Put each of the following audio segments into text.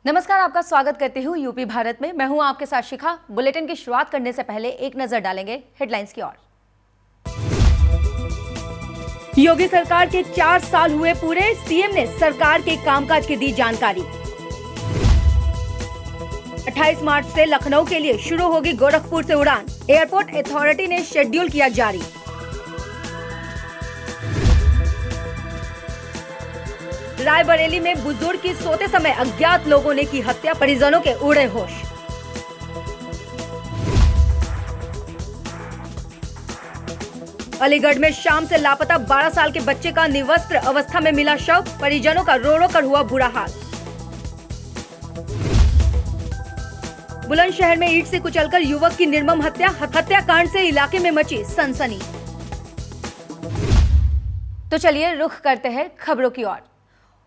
नमस्कार, आपका स्वागत करती हूँ यूपी भारत में। मैं हूँ आपके साथ शिखा। बुलेटिन की शुरुआत करने से पहले एक नजर डालेंगे हेडलाइंस की ओर। योगी सरकार के 4 साल हुए पूरे, सीएम ने सरकार के कामकाज की दी जानकारी। 28 मार्च से लखनऊ के लिए शुरू होगी गोरखपुर से उड़ान, एयरपोर्ट अथॉरिटी ने शेड्यूल किया जारी। रायबरेली में बुजुर्ग की सोते समय अज्ञात लोगों ने की हत्या, परिजनों के उड़े होश। अलीगढ़ में शाम से लापता 12 साल के बच्चे का निवस्त्र अवस्था में मिला शव, परिजनों का रो रो कर हुआ बुरा हाल। बुलंदशहर में ईंट से कुचलकर युवक की निर्मम हत्या, हत्याकांड से इलाके में मची सनसनी। तो चलिए रुख करते हैं खबरों की ओर।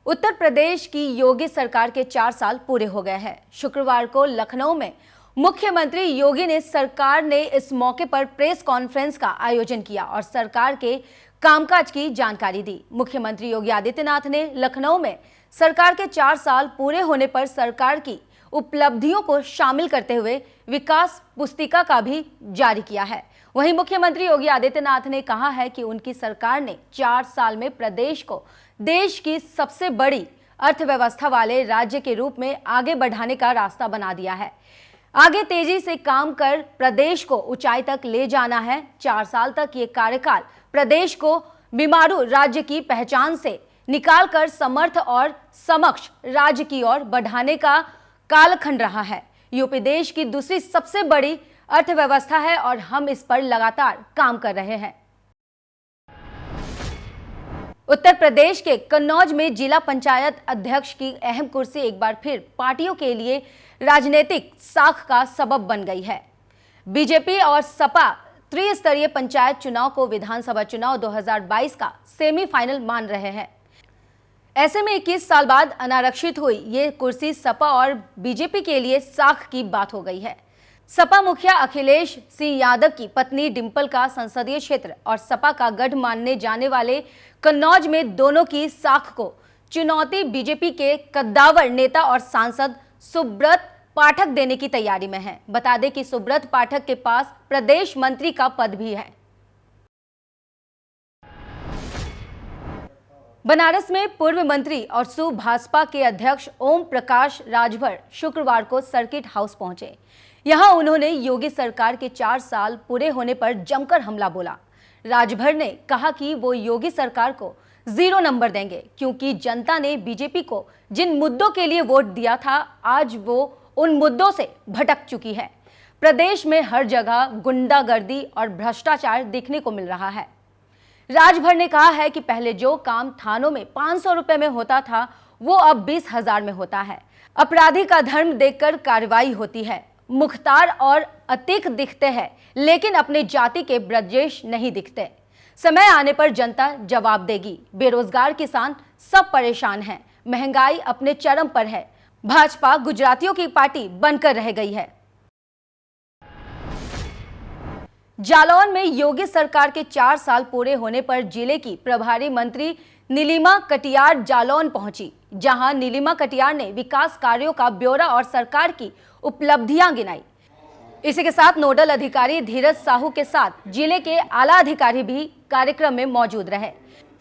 उत्तर प्रदेश की योगी सरकार के 4 साल पूरे हो गए हैं। शुक्रवार को लखनऊ में मुख्यमंत्री योगी ने सरकार ने इस मौके पर प्रेस कॉन्फ्रेंस का आयोजन किया और सरकार के कामकाज की जानकारी दी। मुख्यमंत्री योगी आदित्यनाथ ने लखनऊ में सरकार के 4 साल पूरे होने पर सरकार की उपलब्धियों को शामिल करते हुए विकास पुस्तिका का भी जारी किया है। वहीं मुख्यमंत्री योगी आदित्यनाथ ने कहा है कि उनकी सरकार ने 4 साल में प्रदेश को देश की सबसे बड़ी अर्थव्यवस्था वाले राज्य के रूप में आगे बढ़ाने का रास्ता बना दिया है। आगे तेजी से काम कर प्रदेश को ऊंचाई तक ले जाना है। 4 साल तक ये कार्यकाल प्रदेश को बीमारू राज्य की पहचान से निकालकर समर्थ और समक्ष राज्य की ओर बढ़ाने का कालखंड रहा है। यूपी देश की दूसरी सबसे बड़ी अर्थव्यवस्था है और हम इस पर लगातार काम कर रहे हैं। उत्तर प्रदेश के कन्नौज में जिला पंचायत अध्यक्ष की अहम कुर्सी एक बार फिर पार्टियों के लिए राजनीतिक साख का सबब बन गई है। बीजेपी और सपा त्रिस्तरीय पंचायत चुनाव को विधानसभा चुनाव 2022 का सेमीफाइनल मान रहे हैं। ऐसे में 21 साल बाद अनारक्षित हुई ये कुर्सी सपा और बीजेपी के लिए साख की बात हो गई है। सपा मुखिया अखिलेश सिंह यादव की पत्नी डिंपल का संसदीय क्षेत्र और सपा का गढ़ मानने जाने वाले कन्नौज में दोनों की साख को चुनौती बीजेपी के कद्दावर नेता और सांसद सुब्रत पाठक देने की तैयारी में है। बता दें कि सुब्रत पाठक के पास प्रदेश मंत्री का पद भी है। बनारस में पूर्व मंत्री और भाजपा के अध्यक्ष ओम प्रकाश राजभर शुक्रवार को सर्किट हाउस पहुंचे। यहां उन्होंने योगी सरकार के 4 साल पूरे होने पर जमकर हमला बोला। राजभर ने कहा कि वो योगी सरकार को 0 नंबर देंगे क्योंकि जनता ने बीजेपी को जिन मुद्दों के लिए वोट दिया था आज वो उन मुद्दों से भटक चुकी है। प्रदेश में हर जगह गुंडागर्दी और भ्रष्टाचार देखने को मिल रहा है। राजभर ने कहा है कि पहले जो काम थानों में 500 रुपए में होता था वो अब 20,000 में होता है। अपराधी का धर्म देखकर कार्रवाई होती है। मुख्तार और अतीक दिखते हैं लेकिन अपने जाति के ब्रजेश नहीं दिखते। समय आने पर जनता जवाब देगी। बेरोजगार किसान सब परेशान हैं। महंगाई अपने चरम पर है। भाजपा गुजरातियों की पार्टी बनकर रह गई है। जालौन में योगी सरकार के 4 साल पूरे होने पर जिले की प्रभारी मंत्री नीलिमा कटियार जालौन पहुंची, जहां नीलिमा कटियार ने विकास कार्यों का ब्यौरा और सरकार की उपलब्धियां गिनाई। इसी के साथ नोडल अधिकारी धीरज साहू के साथ जिले के आला अधिकारी भी कार्यक्रम में मौजूद रहे।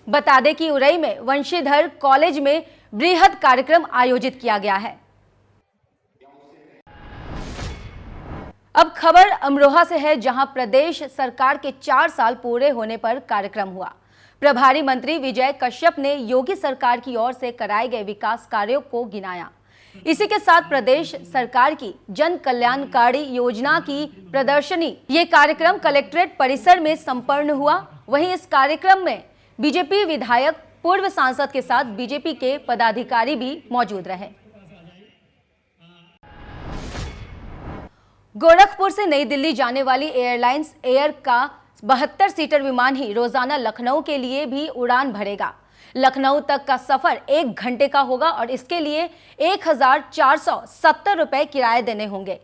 बता दें कि उरई में वंशीधर कॉलेज में बृहद कार्यक्रम आयोजित किया गया है। अब खबर अमरोहा से है, जहां प्रदेश सरकार के 4 साल पूरे होने पर कार्यक्रम हुआ। प्रभारी मंत्री विजय कश्यप ने योगी सरकार की ओर से कराए गए विकास कार्यों को गिनाया। इसी के साथ प्रदेश सरकार की जन कल्याणकारी योजना की प्रदर्शनी ये कार्यक्रम कलेक्ट्रेट परिसर में संपन्न हुआ। वहीं इस कार्यक्रम में बीजेपी विधायक, पूर्व सांसद के साथ बीजेपी के पदाधिकारी भी मौजूद रहे। गोरखपुर से नई दिल्ली जाने वाली एयरलाइंस एयर का 72 सीटर विमान ही रोजाना लखनऊ के लिए भी उड़ान भरेगा। लखनऊ तक का सफर 1 घंटे का होगा और इसके लिए 1,470 रुपए किराए देने होंगे।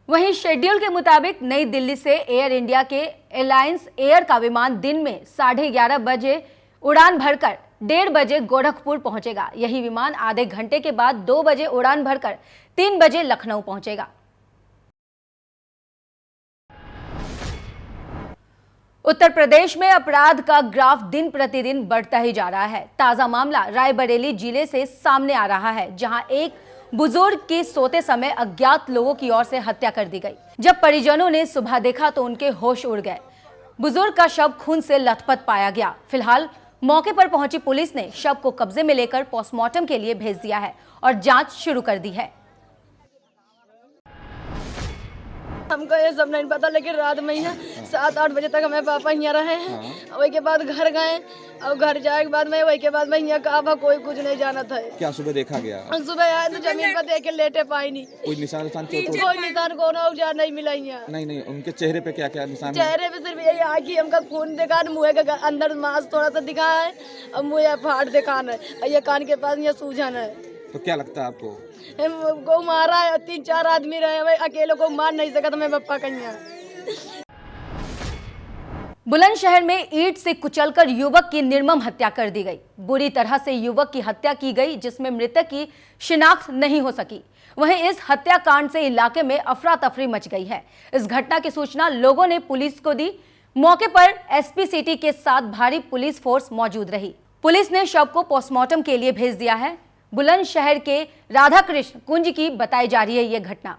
वहीं शेड्यूल के मुताबिक नई दिल्ली से एयर इंडिया के एलायंस एयर का विमान दिन में 11:30 बजे उड़ान भरकर 1:30 बजे गोरखपुर पहुंचेगा। यही विमान आधे घंटे के बाद 2 बजे उड़ान भरकर 3 बजे लखनऊ पहुंचेगा। उत्तर प्रदेश में अपराध का ग्राफ दिन प्रतिदिन बढ़ता ही जा रहा है। ताजा मामला रायबरेली जिले से सामने आ रहा है, जहां एक बुजुर्ग की सोते समय अज्ञात लोगों की ओर से हत्या कर दी गई। जब परिजनों ने सुबह देखा तो उनके होश उड़ गए। बुजुर्ग का शव खून से लथपथ पाया गया। फिलहाल मौके पर पहुंची पुलिस ने शव को कब्जे में लेकर पोस्टमार्टम के लिए भेज दिया है और जांच शुरू कर दी है। हमको ये सब नहीं पता, लेकिन रात में ही 7-8 बजे तक हमें पापा यहाँ रहे हैं। वही के बाद घर गए और घर जाए के बाद में वही के बाद में यहाँ कहा कोई कुछ नहीं जाना था। क्या सुबह देखा गया? सुबह आए तो जमीन पर देख के लेटे पाई नहीं। कोई निशान कोई निशान को नहीं मिला यहाँ। नहीं, उनके चेहरे पे क्या क्या निशान? चेहरे पे सिर्फ यही आँखी हमका खून दिखा, मुँह के अंदर मांस थोड़ा सा दिखा है और मुँह फाड़ दिखान है, ये कान के पास यहाँ सूजन है। तो क्या लगता है आपको? को मारा है, 3-4 आदमी रहे, भाई अकेले को मार नहीं सका। मैं पप्पा कहीं बुलंदशहर में ईंट से कुचलकर युवक की निर्मम हत्या कर दी गई। बुरी तरह से युवक की हत्या की गई, जिसमें मृतक की शिनाख्त नहीं हो सकी। वहीं इस हत्याकांड से इलाके में अफरा तफरी मच गई है। इस घटना की सूचना लोगों ने पुलिस को दी। मौके पर एसपी सिटी के साथ भारी पुलिस फोर्स मौजूद रही। पुलिस ने शव को पोस्टमार्टम के लिए भेज दिया है। बुलंदशहर के राधाकृष्ण कुंज की बताई जा रही है यह घटना।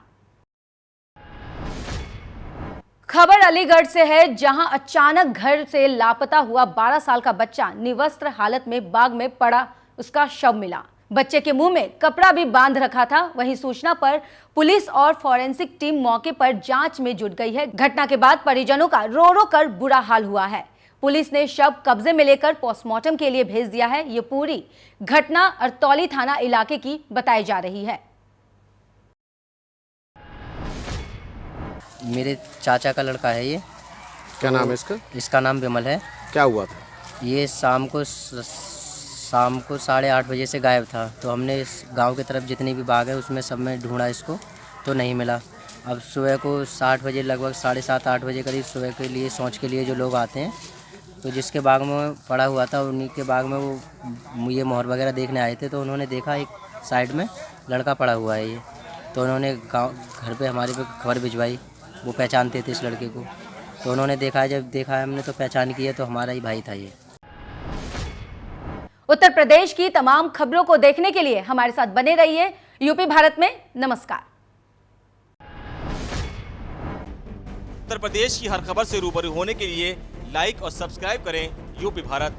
खबर अलीगढ़ से है, जहां अचानक घर से लापता हुआ 12 साल का बच्चा निवस्त्र हालत में बाग में पड़ा उसका शव मिला। बच्चे के मुंह में कपड़ा भी बांध रखा था। वहीं सूचना पर पुलिस और फॉरेंसिक टीम मौके पर जांच में जुट गई है। घटना के बाद परिजनों का रो रो कर बुरा हाल हुआ है। पुलिस ने शव कब्जे में लेकर पोस्टमार्टम के लिए भेज दिया है। ये पूरी घटना अरतौली थाना इलाके की बताई जा रही है। मेरे चाचा का लड़का है ये। क्या नाम है इसका? इसका नाम विमल है। क्या हुआ था? ये शाम को 8:30 बजे से गायब था। तो हमने इस गांव की तरफ जितनी भी बाग है उसमें सब में ढूंढा इसको, तो नहीं मिला। अब सुबह को 60 बजे लगभग 7:30-8 बजे करीब सुबह के लिए सोच के लिए जो लोग आते हैं, तो जिसके बाग में पड़ा हुआ था उन्हीं के बाग में वो ये मोहर वगैरह देखने आए थे। तो उन्होंने देखा एक साइड में लड़का पड़ा हुआ है ये। तो उन्होंने गाँव घर पे हमारे पे खबर भिजवाई। वो पहचानते थे इस लड़के को। तो उन्होंने देखा, जब देखा है हमने तो पहचान की है, तो हमारा ही भाई था ये। उत्तर प्रदेश की तमाम खबरों को देखने के लिए हमारे साथ बने रहिए। यूपी भारत में नमस्कार। उत्तर प्रदेश की हर खबर से रूबरू होने के लिए लाइक और सब्सक्राइब करें यूपी भारत।